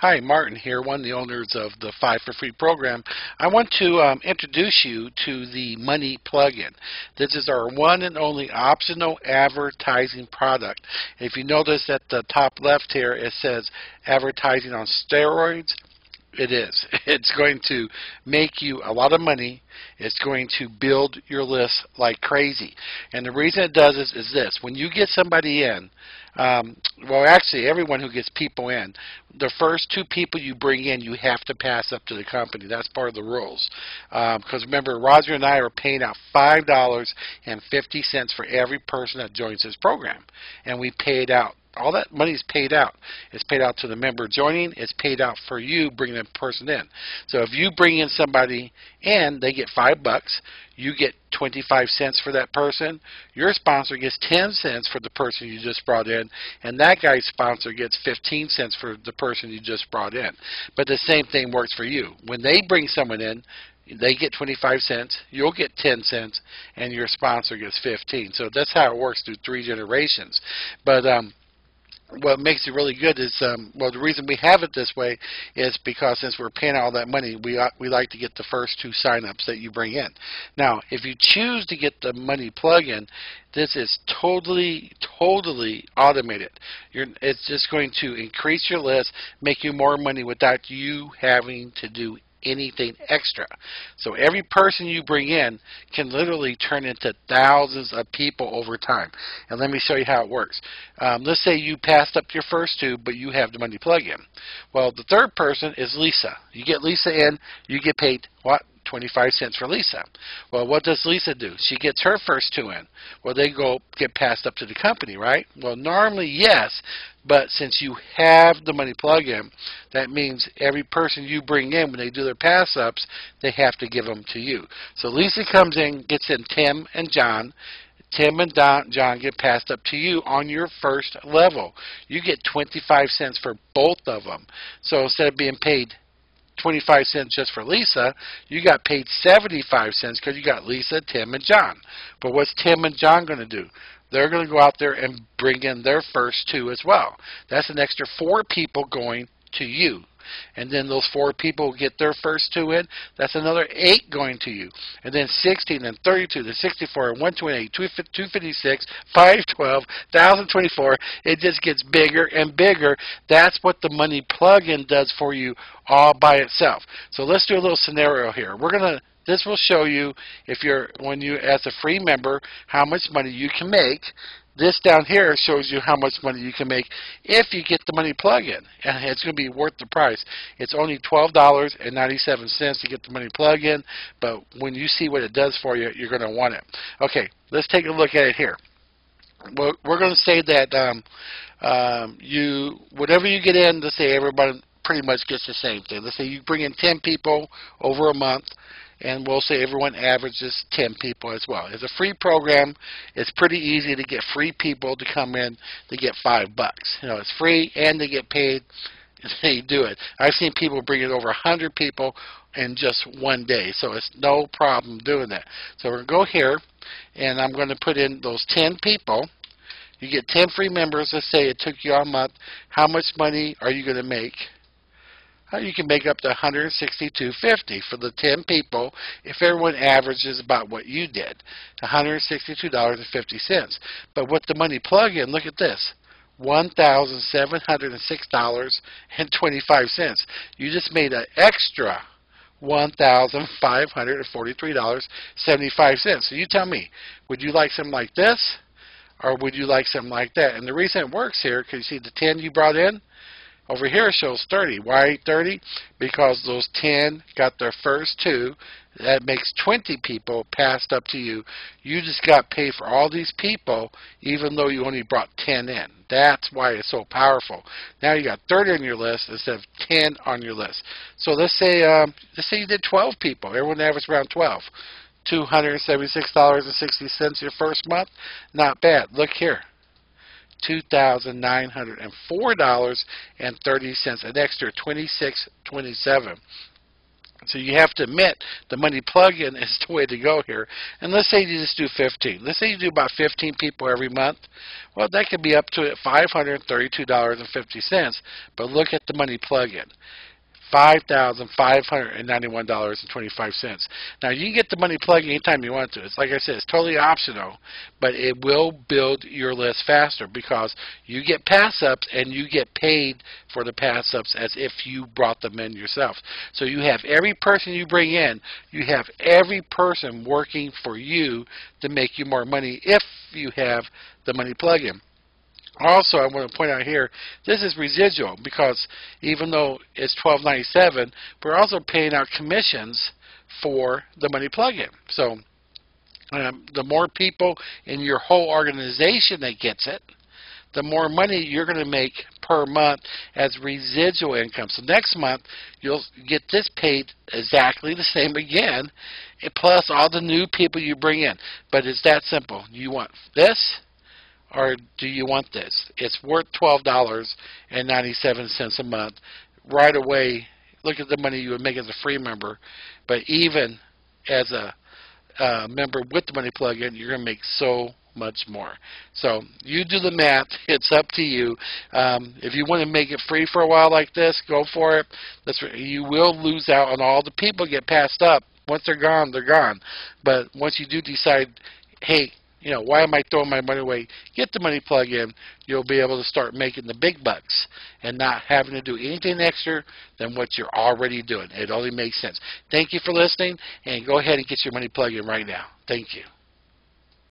Hi, Martin here, one of the owners of the 5 for Free program. I want to introduce you to the Money plugin. This is our one and only optional advertising product. If you notice at the top left here, it says advertising on steroids. It is. It's going to make you a lot of money. It's going to build your list like crazy. And the reason it does is this. When you get somebody in, well, actually, everyone who gets people in, the first 2 people you bring in, you have to pass up to the company. That's part of the rules. Because remember, Roger and I are paying out $5.50 for every person that joins this program. And we pay it out. All that money is paid out. It's paid out to the member joining. It's paid out for you bringing a person in. So if you bring in somebody and they get $5, you get 25 cents for that person. Your sponsor gets 10 cents for the person you just brought in, and that guy's sponsor gets 15 cents for the person you just brought in. But the same thing works for you. When they bring someone in, they get 25 cents, you'll get 10 cents, and your sponsor gets 15. So that's how it works through 3 generations. But what makes it really good is, well, the reason we have it this way is because since we're paying all that money, we like to get the first 2 signups that you bring in. Now, if you choose to get the Money plugin, this is totally automated. It's just going to increase your list, make you more money without you having to do anything extra. So every person you bring in can literally turn into thousands of people over time. And let me show you how it works. Let's say you passed up your first 2, but you have the Money plugin. Well, the 3rd person is Lisa. You get Lisa in, you get paid what? 25 cents for Lisa. Well, what does Lisa do? She gets her first 2 in. Well, they get passed up to the company, right? Well, normally yes, but since you have the Money plugin, that means every person you bring in, when they do their pass-ups, they have to give them to you. So Lisa comes in, gets in Tim and John. Tim and John get passed up to you on your first level. You get 25 cents for both of them. So instead of being paid 25 cents just for Lisa, you got paid 75 cents because you got Lisa, Tim, and John. But what's Tim and John going to do? They're going to go out there and bring in their first 2 as well. That's an extra 4 people going to you. And then those 4 people get their first 2 in. That's another 8 going to you. And then 16, and 32, then 64, and 128, 256, 512, 1,024. It just gets bigger and bigger. That's what the Money plugin does for you all by itself. So let's do a little scenario here. This will show you when you as a free member how much money you can make. This down here shows you how much money you can make if you get the Money plugin, and it's going to be worth the price. It's only $12.97 to get the Money plugin, but when you see what it does for you, you're going to want it. Okay, let's take a look at it here. We're going to say that whatever you get in, let's say everybody pretty much gets the same thing. Let's say you bring in 10 people over a month, and we'll say everyone averages 10 people as well. It's a free program. It's pretty easy to get free people to come in to get $5. You know, it's free and they get paid. They do it. I've seen people bring in over 100 people in just one day, so it's no problem doing that. So we're going to go here, and I'm going to put in those 10 people. You get 10 free members. Let's say it took you a month. How much money are you going to make? You can make up to $162.50 for the 10 people if everyone averages about what you did, $162.50. But with the Money plugin, look at this, $1,706.25. You just made an extra $1,543.75. So you tell me, would you like something like this, or would you like something like that? And the reason it works here, because you see the 10 you brought in, over here it shows 30. Why 30? Because those 10 got their first 2. That makes 20 people passed up to you. You just got paid for all these people, even though you only brought 10 in. That's why it's so powerful. Now you got 30 on your list instead of 10 on your list. So let's say you did 12 people. Everyone averaged around 12. $276.60 your first month. Not bad. Look here. $2,904.30, an extra $26.27. So you have to admit the money plug-in is the way to go here. And let's say you just do 15. Let's say you do about 15 people every month. Well, that could be up to $532.50. But look at the money plug-in. $5,591.25. Now, you can get the money plug anytime you want to. It's like I said, it's totally optional, but it will build your list faster because you get pass-ups and you get paid for the pass-ups as if you brought them in yourself. So you have every person you bring in, you have every person working for you to make you more money if you have the money plug-in. Also, I want to point out here, this is residual because even though it's $12.97, we're also paying out commissions for the money plug-in. So the more people in your whole organization that gets it, the more money you're going to make per month as residual income. So next month, you'll get this paid exactly the same again, plus all the new people you bring in. But it's that simple. You want this, or do you want this? It's worth $12.97 a month. Right away, look at the money you would make as a free member. But even as a member with the money plug-in, you're going to make so much more. So you do the math. It's up to you. If you want to make it free for a while like this, go for it. You will lose out on all the people get passed up. Once they're gone, they're gone. But once you do decide, hey, you know, why am I throwing my money away? Get the money plug-in. You'll be able to start making the big bucks and not having to do anything extra than what you're already doing. It only makes sense. Thank you for listening, and go ahead and get your money plug-in right now. Thank you.